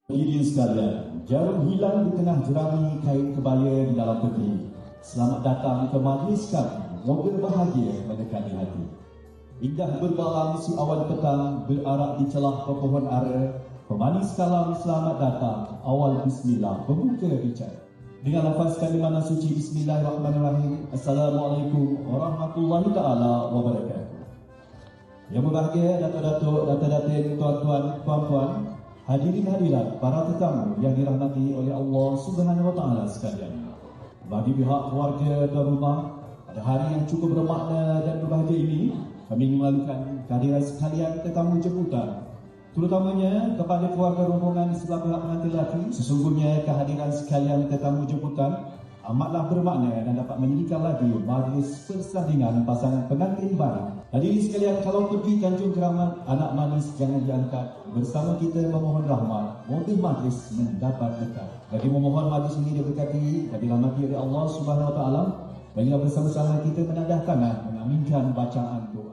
Hadirin sekalian, jarum hilang di tengah jerami kain kebaya di dalam peti. Selamat datang ke majlis kami. Moga bahagia mendekati hati. Indah berbalam si awan petang berarak di celah pepohon ara. Pemanis kalam selamat datang. Awal bismillah membuka bicara. Dengan lafaz kalimah suci Bismillahirrahmanirrahim. Assalamualaikum warahmatullahi taala wabarakatuh. Yang berbahagia datuk-datuk, datuk-datin, tuan-tuan, puan-puan, hadirin hadirat, para tetamu yang dirahmati oleh Allah Subhanahu wa taala sekalian. Bagi pihak keluarga dan rumah, pada hari yang cukup bermakna dan berbahagia ini, kami memalukan kehadiran sekalian tetamu jemputan, terutamanya kepada keluarga rombongan di sebelah pihak pengantin lelaki. Sesungguhnya kehadiran sekalian tetamu jemputan amatlah bermakna dan dapat menjadikan lagi majlis persandingan pasangan pengantin baru. Hadirin sekalian, kalau pergi Tanjung Keramat, anak manis jangan diangkat. Bersama kita memohon rahmat, moga majlis mendapat berkat. Bagi memohon majlis ini diberkati dan dirahmati oleh Allah Subhanahu wa taala, baiklah bersama-sama kita menadah tangan mengaminkan bacaan doa.